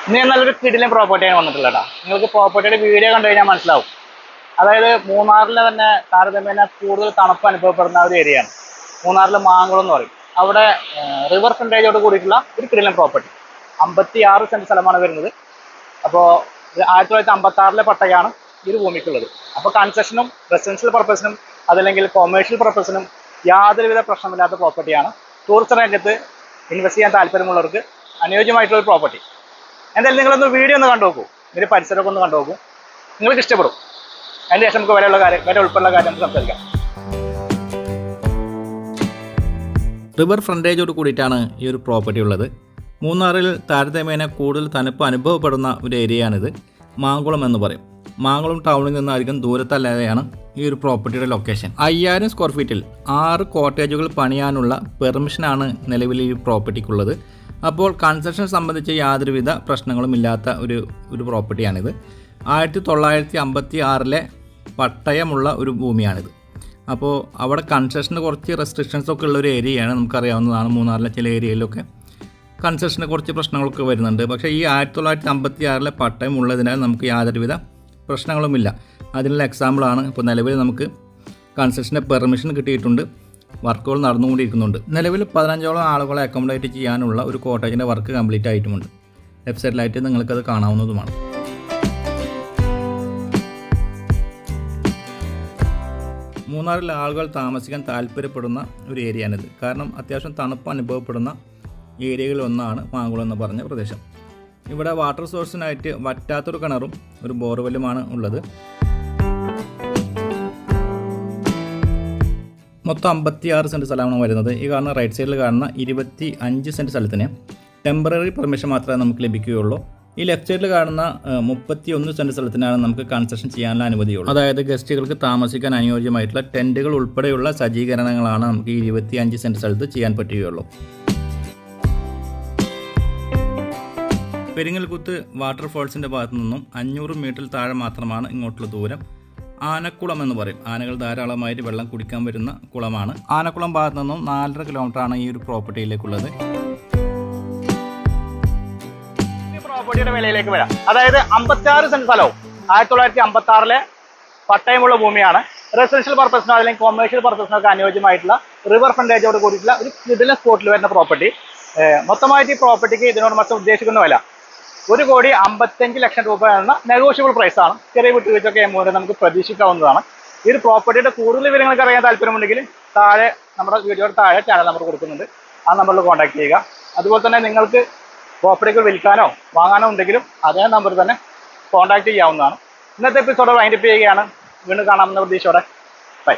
ഇനി നല്ലൊരു കിടിലൻ പ്രോപ്പർട്ടിയാണ് വന്നിട്ടുള്ളത്. നിങ്ങൾക്ക് പ്രോപ്പർട്ടിയുടെ വീഡിയോ കണ്ടു കഴിഞ്ഞാൽ മനസ്സിലാവും. അതായത് മൂന്നാറിലെ തന്നെ താരതമ്യേന കൂടുതൽ തണുപ്പ് അനുഭവപ്പെടുന്ന ഒരു ഏരിയയാണ് മൂന്നാറിലെ മാങ്കുളം എന്ന് പറയും. അവിടെ റിവർ ഫ്രണ്ടേജോട് കൂടിയിട്ടുള്ള ഒരു കിടിലൻ പ്രോപ്പർട്ടി 56 സെന്റ് സ്ഥലമാണ് വരുന്നത്. അപ്പോൾ 1956 പട്ടയാണ് ഈ ഒരു ഭൂമിക്കുള്ളത്. അപ്പോൾ കൺസ്ട്രക്ഷനും റെസിഡൻഷ്യൽ പർപ്പസിനും അതല്ലെങ്കിൽ കൊമേഴ്ഷ്യൽ പർപ്പസിനും യാതൊരുവിധ പ്രശ്നമില്ലാത്ത പ്രോപ്പർട്ടിയാണ്. ടൂറിസം രംഗത്ത് ഇൻവെസ്റ്റ് ചെയ്യാൻ താല്പര്യമുള്ളവർക്ക് അനുയോജ്യമായിട്ടുള്ള ഒരു പ്രോപ്പർട്ടി. എന്തായാലും നിങ്ങളൊന്ന് വീഡിയോ ഒന്ന് കണ്ടു നോക്കൂ, ഇതിൻ്റെ പരിസരമൊക്കെ ഒന്ന് കണ്ടു നോക്കൂ, നിങ്ങൾക്ക് ഇഷ്ടപ്പെടും. അതിന് ശേഷം നമുക്ക് വില ഉൾപ്പെടെയുള്ള കാര്യം നമുക്ക് സംസാരിക്കാം. റിവർ ഫ്രണ്ടേജോട് കൂടിയിട്ടാണ് ഈ ഒരു പ്രോപ്പർട്ടി ഉള്ളത്. മൂന്നാറിൽ താരതമ്യേന കൂടുതൽ തണുപ്പ് അനുഭവപ്പെടുന്ന ഒരു ഏരിയയാണിത്. മാങ്കുളം എന്ന് പറയും. മാങ്കുളം ടൗണിൽ നിന്നായിരിക്കും ദൂരത്തല്ലാതെയാണ് ഈ ഒരു പ്രോപ്പർട്ടിയുടെ ലൊക്കേഷൻ. 5000 സ്ക്വയർ ഫീറ്റിൽ 6 കോട്ടേജുകൾ പണിയാനുള്ള പെർമിഷനാണ് നിലവിൽ ഈ പ്രോപ്പർട്ടിക്കുള്ളത്. അപ്പോൾ കൺസ്ട്രക്ഷൻ സംബന്ധിച്ച് യാതൊരുവിധ പ്രശ്നങ്ങളും ഇല്ലാത്ത ഒരു പ്രോപ്പർട്ടിയാണിത്. 1956 പട്ടയമുള്ള ഒരു ഭൂമിയാണിത്. അപ്പോൾ അവിടെ കൺസ്ട്രക്ഷന് കുറച്ച് റെസ്ട്രിക്ഷൻസ് ഒക്കെ ഉള്ള ഒരു ഏരിയയാണ്. നമുക്കറിയാവുന്നതാണ്, മൂന്നാറിലെ ചില ഏരിയയിലൊക്കെ കൺസ്ട്രക്ഷന് കുറച്ച് പ്രശ്നങ്ങളൊക്കെ വരുന്നുണ്ട്. പക്ഷേ ഈ 1956 പട്ടയം ഉള്ളതിനാൽ നമുക്ക് യാതൊരുവിധ പ്രശ്നങ്ങളുമില്ല. അതിനുള്ള എക്സാമ്പിളാണ് ഇപ്പോൾ നിലവിൽ നമുക്ക് കൺസ്ട്രക്ഷൻ്റെ പെർമിഷൻ കിട്ടിയിട്ടുണ്ട്. വർക്കുകൾ നടന്നുകൊണ്ടിരിക്കുന്നുണ്ട്. നിലവിൽ 15ഓളം ആളുകളെ അക്കോമഡേറ്റ് ചെയ്യാനുള്ള ഒരു കോട്ടേജിൻ്റെ വർക്ക് കംപ്ലീറ്റ് ആയിട്ടുമുണ്ട്. വെബ്സൈറ്റിലായിട്ട് നിങ്ങൾക്കത് കാണാവുന്നതുമാണ്. മൂന്നാറിൽ ആളുകൾ താമസിക്കാൻ താല്പര്യപ്പെടുന്ന ഒരു ഏരിയയാണിത്. കാരണം അത്യാവശ്യം തണുപ്പ് അനുഭവപ്പെടുന്ന ഏരിയകളിൽ ഒന്നാണ് മാങ്കുളം എന്ന് പറഞ്ഞ പ്രദേശം. ഇവിടെ വാട്ടർ സോഴ്സിനായിട്ട് വറ്റാത്തൊരു കിണറും ഒരു ബോർവെല്ലുമാണ് ഉള്ളത്. മൊത്തം 56 സെൻറ്റ് സ്ഥലമാണ് വരുന്നത്. ഈ കാണുന്ന റൈറ്റ് സൈഡിൽ കാണുന്ന 25 സെൻറ്റ് സ്ഥലത്തിന് ടെമ്പററി പെർമിഷൻ മാത്രമേ നമുക്ക് ലഭിക്കുകയുള്ളൂ. ഈ ലെഫ്റ്റ് സൈഡിൽ കാണുന്ന 31 സെൻറ്റ് സ്ഥലത്തിനാണ് നമുക്ക് കൺസ്ട്രക്ഷൻ ചെയ്യാനുള്ള അനുമതിയുള്ളൂ. അതായത് ഗസ്റ്റുകൾക്ക് താമസിക്കാൻ അനുയോജ്യമായിട്ടുള്ള ടെൻറ്റുകൾ ഉൾപ്പെടെയുള്ള സജ്ജീകരണങ്ങളാണ് നമുക്ക് 25 സെൻറ്റ് സ്ഥലത്ത് ചെയ്യാൻ പറ്റുകയുള്ളൂ. പെരിങ്ങൽകുത്ത് വാട്ടർഫോൾസിൻ്റെ ഭാഗത്തു നിന്നും 500 മീറ്റർ താഴെ മാത്രമാണ് ഇങ്ങോട്ടുള്ള ദൂരം. ആനക്കുളം എന്ന് പറയും. ആനകൾ ധാരാളമായിട്ട് വെള്ളം കുടിക്കാൻ വരുന്ന കുളമാണ്. ആനക്കുളം ഭാഗത്തു നിന്നും 4.5 കിലോമീറ്ററാണ് ഈ ഒരു പ്രോപ്പർട്ടിയിലേക്കുള്ളത്. പ്രോപ്പർട്ടിയുടെ വിലയിലേക്ക് വരാം. അതായത് 56 സെന്റ് സ്ഥലവും 1956 പട്ടയമുള്ള ഭൂമിയാണ്. റെസിഡൻഷ്യൽ പർപ്പസിനോ അല്ലെങ്കിൽ കൊമേഴ്ഷ്യൽ പർപ്പസിനൊക്കെ അനുയോജ്യമായിട്ടുള്ള റിവർ ഫ്രണ്ടേജോട് കൂടിയിട്ടുള്ള ഒരു കിടിലൻ സ്പോട്ടിൽ വരുന്ന പ്രോപ്പർട്ടി. മൊത്തമായിട്ട് ഈ പ്രോപ്പർട്ടിക്ക് ഇതിനോട് മൊത്തം ഉദ്ദേശിക്കുന്ന വില 1,55 ലക്ഷം രൂപ എന്ന നെഗോഷ്യബിൾ പ്രൈസാണ്. ചെറിയ വിട്ടുവീഴ്ചയൊക്കെ എമൗണ്ട് നമുക്ക് പ്രതീക്ഷിക്കാവുന്നതാണ്. ഈ ഒരു പ്രോപ്പർട്ടിയുടെ കൂടുതൽ വിവരങ്ങൾക്ക് അറിയാൻ താല്പര്യമുണ്ടെങ്കിൽ താഴെ നമ്മുടെ വീഡിയോയുടെ താഴെ ചാനൽ നമ്പർ കൊടുക്കുന്നുണ്ട്. ആ നമ്പറിൽ കോൺടാക്ട് ചെയ്യുക. അതുപോലെ തന്നെ നിങ്ങൾക്ക് പ്രോപ്പർട്ടികൾ വിൽക്കാനോ വാങ്ങാനോ ഉണ്ടെങ്കിലും അതേ നമ്പറിൽ തന്നെ കോൺടാക്ട് ചെയ്യാവുന്നതാണ്. ഇന്നത്തെ എപ്പിസോഡ് വൈൻഡപ്പ് ചെയ്യുകയാണ്. വീണ്ടും കാണാമെന്ന പ്രതീക്ഷയോടെ ബൈ.